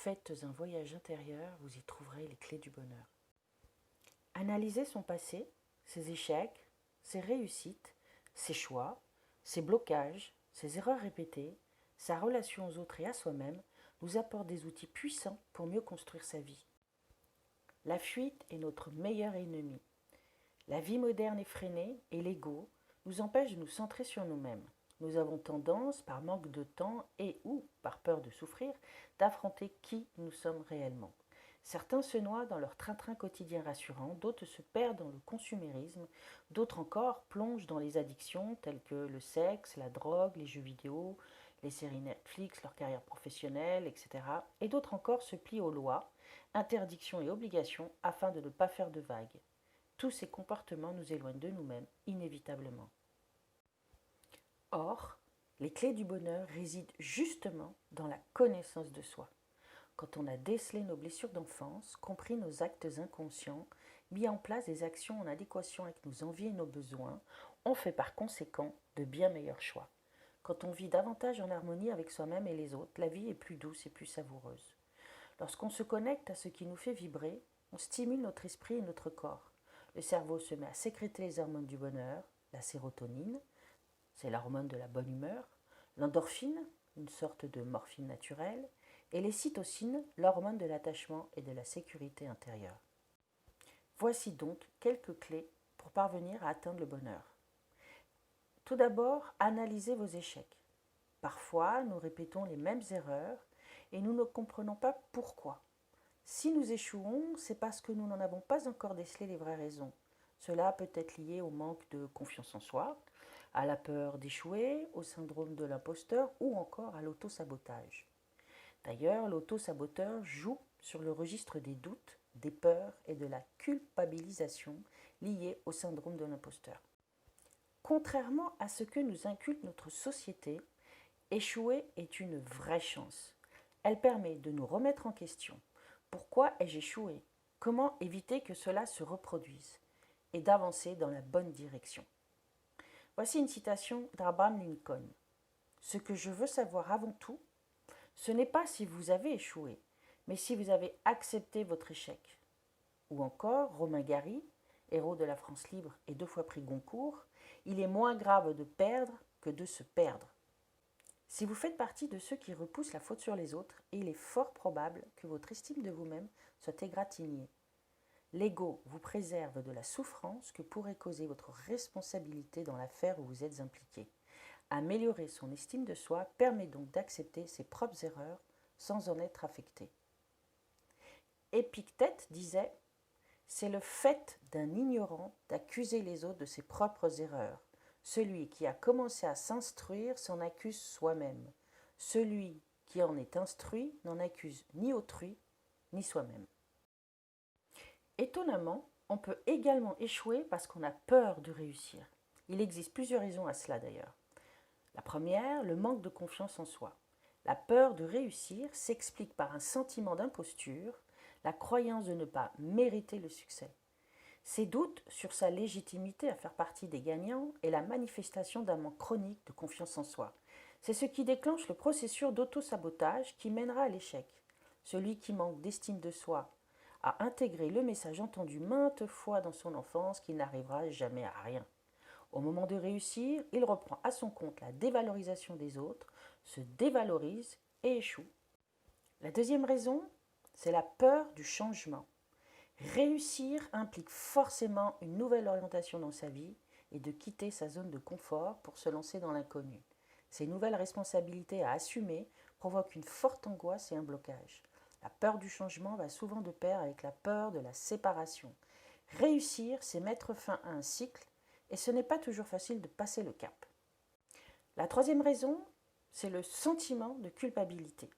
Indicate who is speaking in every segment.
Speaker 1: Faites un voyage intérieur, vous y trouverez les clés du bonheur. Analysez son passé, ses échecs, ses réussites, ses choix, ses blocages, ses erreurs répétées, sa relation aux autres et à soi-même nous apporte des outils puissants pour mieux construire sa vie. La fuite est notre meilleur ennemi. La vie moderne effrénée et l'ego nous empêchent de nous centrer sur nous-mêmes. Nous avons tendance, par manque de temps et ou par peur de souffrir, d'affronter qui nous sommes réellement. Certains se noient dans leur train-train quotidien rassurant, d'autres se perdent dans le consumérisme, d'autres encore plongent dans les addictions telles que le sexe, la drogue, les jeux vidéo, les séries Netflix, leur carrière professionnelle, etc. Et d'autres encore se plient aux lois, interdictions et obligations afin de ne pas faire de vagues. Tous ces comportements nous éloignent de nous-mêmes, inévitablement. Or, les clés du bonheur résident justement dans la connaissance de soi. Quand on a décelé nos blessures d'enfance, compris nos actes inconscients, mis en place des actions en adéquation avec nos envies et nos besoins, on fait par conséquent de bien meilleurs choix. Quand on vit davantage en harmonie avec soi-même et les autres, la vie est plus douce et plus savoureuse. Lorsqu'on se connecte à ce qui nous fait vibrer, on stimule notre esprit et notre corps. Le cerveau se met à sécréter les hormones du bonheur, la sérotonine, c'est l'hormone de la bonne humeur, l'endorphine, une sorte de morphine naturelle, et les cytocines, l'hormone de l'attachement et de la sécurité intérieure. Voici donc quelques clés pour parvenir à atteindre le bonheur. Tout d'abord, analysez vos échecs. Parfois, nous répétons les mêmes erreurs et nous ne comprenons pas pourquoi. Si nous échouons, c'est parce que nous n'en avons pas encore décelé les vraies raisons. Cela peut être lié au manque de confiance en soi, à la peur d'échouer, au syndrome de l'imposteur ou encore à l'auto-sabotage. D'ailleurs, l'auto-saboteur joue sur le registre des doutes, des peurs et de la culpabilisation liés au syndrome de l'imposteur. Contrairement à ce que nous inculque notre société, échouer est une vraie chance. Elle permet de nous remettre en question. Pourquoi ai-je échoué? Comment éviter que cela se reproduise? Et d'avancer dans la bonne direction. Voici une citation d'Abraham Lincoln. Ce que je veux savoir avant tout, ce n'est pas si vous avez échoué, mais si vous avez accepté votre échec. Ou encore, Romain Gary, héros de la France libre et 2 fois prix Goncourt, il est moins grave de perdre que de se perdre. Si vous faites partie de ceux qui repoussent la faute sur les autres, il est fort probable que votre estime de vous-même soit égratignée. L'ego vous préserve de la souffrance que pourrait causer votre responsabilité dans l'affaire où vous êtes impliqué. Améliorer son estime de soi permet donc d'accepter ses propres erreurs sans en être affecté. Épictète disait « C'est le fait d'un ignorant d'accuser les autres de ses propres erreurs. Celui qui a commencé à s'instruire s'en accuse soi-même. Celui qui en est instruit n'en accuse ni autrui ni soi-même. » Étonnamment, on peut également échouer parce qu'on a peur de réussir. Il existe plusieurs raisons à cela d'ailleurs. La première, le manque de confiance en soi. La peur de réussir s'explique par un sentiment d'imposture, la croyance de ne pas mériter le succès. Ces doutes sur sa légitimité à faire partie des gagnants est la manifestation d'un manque chronique de confiance en soi. C'est ce qui déclenche le processus d'auto-sabotage qui mènera à l'échec. Celui qui manque d'estime de soi a intégré le message entendu maintes fois dans son enfance qu'il n'arrivera jamais à rien. Au moment de réussir, il reprend à son compte la dévalorisation des autres, se dévalorise et échoue. La deuxième raison, c'est la peur du changement. Réussir implique forcément une nouvelle orientation dans sa vie et de quitter sa zone de confort pour se lancer dans l'inconnu. Ces nouvelles responsabilités à assumer provoquent une forte angoisse et un blocage. La peur du changement va souvent de pair avec la peur de la séparation. Réussir, c'est mettre fin à un cycle et ce n'est pas toujours facile de passer le cap. La troisième raison, c'est le sentiment de culpabilité.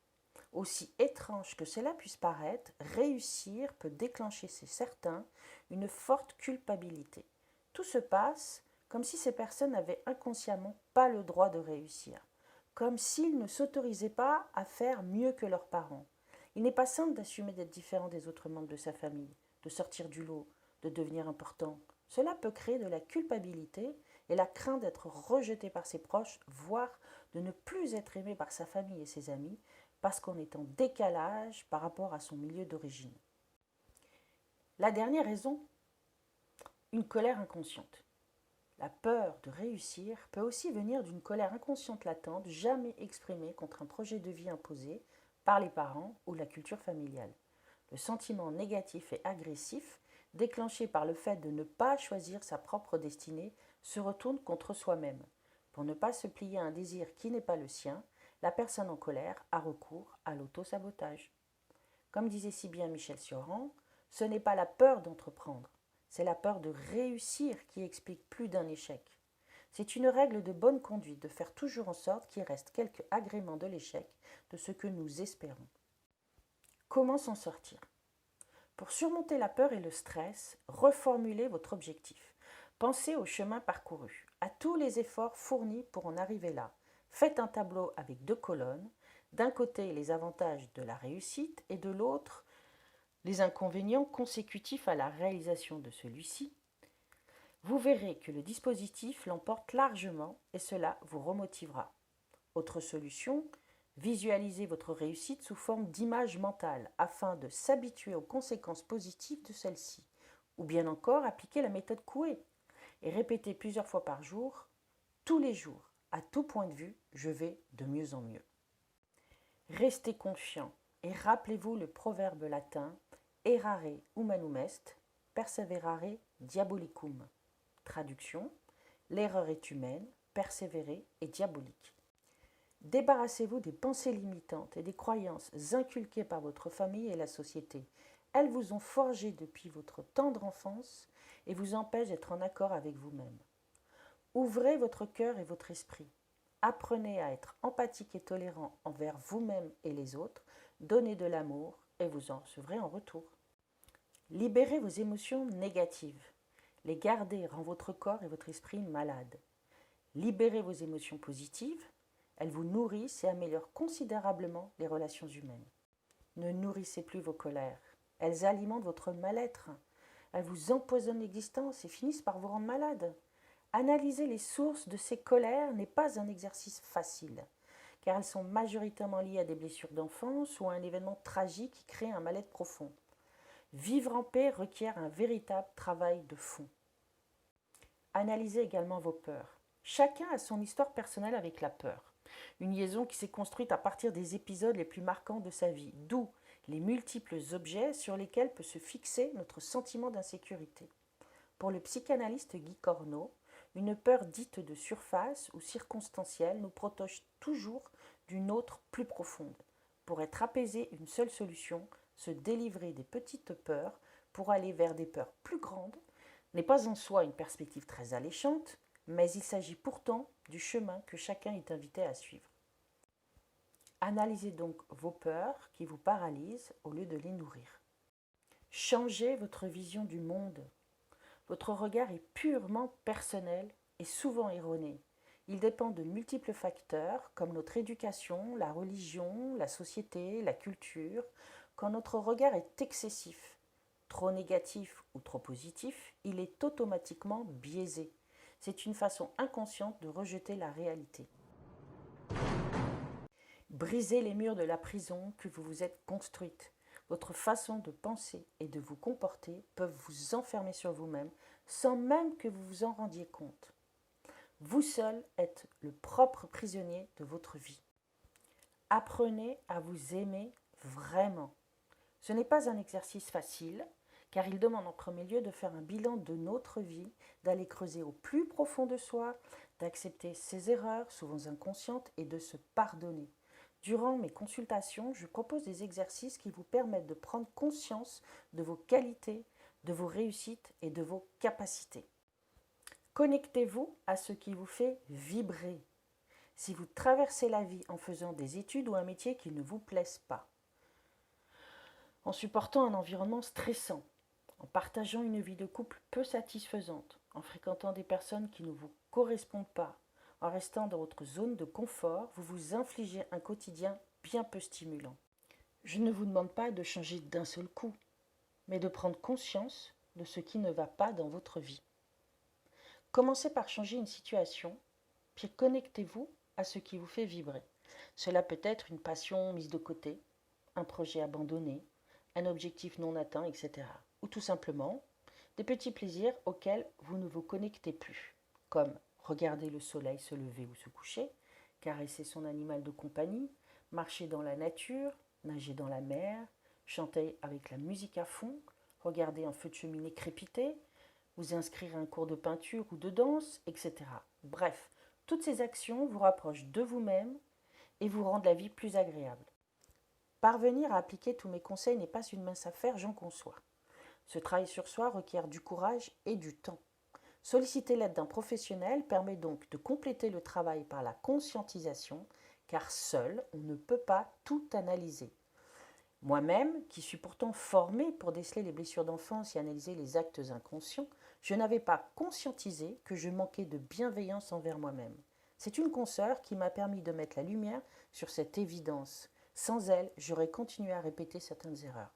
Speaker 1: Aussi étrange que cela puisse paraître, réussir peut déclencher chez certains une forte culpabilité. Tout se passe comme si ces personnes n'avaient inconsciemment pas le droit de réussir, comme s'ils ne s'autorisaient pas à faire mieux que leurs parents. Il n'est pas simple d'assumer d'être différent des autres membres de sa famille, de sortir du lot, de devenir important. Cela peut créer de la culpabilité et la crainte d'être rejeté par ses proches, voire de ne plus être aimé par sa famille et ses amis, parce qu'on est en décalage par rapport à son milieu d'origine. La dernière raison, une colère inconsciente. La peur de réussir peut aussi venir d'une colère inconsciente latente, jamais exprimée contre un projet de vie imposé par les parents ou la culture familiale. Le sentiment négatif et agressif, déclenché par le fait de ne pas choisir sa propre destinée, se retourne contre soi-même. Pour ne pas se plier à un désir qui n'est pas le sien, la personne en colère a recours à l'auto-sabotage. Comme disait si bien Michel Sioran, ce n'est pas la peur d'entreprendre, c'est la peur de réussir qui explique plus d'un échec. C'est une règle de bonne conduite de faire toujours en sorte qu'il reste quelque agrément de l'échec de ce que nous espérons. Comment s'en sortir? Pour surmonter la peur et le stress, reformulez votre objectif. Pensez au chemin parcouru, à tous les efforts fournis pour en arriver là. Faites un tableau avec 2 colonnes, d'un côté les avantages de la réussite et de l'autre les inconvénients consécutifs à la réalisation de celui-ci. Vous verrez que le dispositif l'emporte largement et cela vous remotivera. Autre solution, visualisez votre réussite sous forme d'image mentale afin de s'habituer aux conséquences positives de celle-ci. Ou bien encore, appliquez la méthode Coué et répétez plusieurs fois par jour, tous les jours, à tout point de vue, je vais de mieux en mieux. Restez confiant et rappelez-vous le proverbe latin errare humanum est, perseverare diabolicum. Traduction, l'erreur est humaine, persévérer est diabolique. Débarrassez-vous des pensées limitantes et des croyances inculquées par votre famille et la société. Elles vous ont forgé depuis votre tendre enfance et vous empêchent d'être en accord avec vous-même. Ouvrez votre cœur et votre esprit. Apprenez à être empathique et tolérant envers vous-même et les autres. Donnez de l'amour et vous en recevrez en retour. Libérez vos émotions négatives. Les garder rend votre corps et votre esprit malades. Libérez vos émotions positives. Elles vous nourrissent et améliorent considérablement les relations humaines. Ne nourrissez plus vos colères. Elles alimentent votre mal-être. Elles vous empoisonnent l'existence et finissent par vous rendre malade. Analyser les sources de ces colères n'est pas un exercice facile, car elles sont majoritairement liées à des blessures d'enfance ou à un événement tragique qui crée un mal-être profond. Vivre en paix requiert un véritable travail de fond. Analysez également vos peurs. Chacun a son histoire personnelle avec la peur. Une liaison qui s'est construite à partir des épisodes les plus marquants de sa vie, d'où les multiples objets sur lesquels peut se fixer notre sentiment d'insécurité. Pour le psychanalyste Guy Corneau, une peur dite de surface ou circonstancielle nous protège toujours d'une autre plus profonde. Pour être apaisé, une seule solution, se délivrer des petites peurs pour aller vers des peurs plus grandes, n'est pas en soi une perspective très alléchante, mais il s'agit pourtant du chemin que chacun est invité à suivre. Analysez donc vos peurs qui vous paralysent au lieu de les nourrir. Changez votre vision du monde. Votre regard est purement personnel et souvent erroné. Il dépend de multiples facteurs comme notre éducation, la religion, la société, la culture. Quand notre regard est excessif, trop négatif ou trop positif, il est automatiquement biaisé. C'est une façon inconsciente de rejeter la réalité. Brisez les murs de la prison que vous vous êtes construite. Votre façon de penser et de vous comporter peuvent vous enfermer sur vous-même sans même que vous vous en rendiez compte. Vous seul êtes le propre prisonnier de votre vie. Apprenez à vous aimer vraiment. Ce n'est pas un exercice facile, car il demande en premier lieu de faire un bilan de notre vie, d'aller creuser au plus profond de soi, d'accepter ses erreurs, souvent inconscientes, et de se pardonner. Durant mes consultations, je propose des exercices qui vous permettent de prendre conscience de vos qualités, de vos réussites et de vos capacités. Connectez-vous à ce qui vous fait vibrer. Si vous traversez la vie en faisant des études ou un métier qui ne vous plaise pas, en supportant un environnement stressant, en partageant une vie de couple peu satisfaisante, en fréquentant des personnes qui ne vous correspondent pas, en restant dans votre zone de confort, vous vous infligez un quotidien bien peu stimulant. Je ne vous demande pas de changer d'un seul coup, mais de prendre conscience de ce qui ne va pas dans votre vie. Commencez par changer une situation, puis connectez-vous à ce qui vous fait vibrer. Cela peut être une passion mise de côté, un projet abandonné, un objectif non atteint, etc. Ou tout simplement des petits plaisirs auxquels vous ne vous connectez plus, comme regarder le soleil se lever ou se coucher, caresser son animal de compagnie, marcher dans la nature, nager dans la mer, chanter avec la musique à fond, regarder un feu de cheminée crépiter, vous inscrire à un cours de peinture ou de danse, etc. Bref, toutes ces actions vous rapprochent de vous-même et vous rendent la vie plus agréable. Parvenir à appliquer tous mes conseils n'est pas une mince affaire, j'en conçois. Ce travail sur soi requiert du courage et du temps. Solliciter l'aide d'un professionnel permet donc de compléter le travail par la conscientisation, car seul, on ne peut pas tout analyser. Moi-même, qui suis pourtant formée pour déceler les blessures d'enfance et analyser les actes inconscients, je n'avais pas conscientisé que je manquais de bienveillance envers moi-même. C'est une consoeur qui m'a permis de mettre la lumière sur cette évidence. Sans elle, j'aurais continué à répéter certaines erreurs.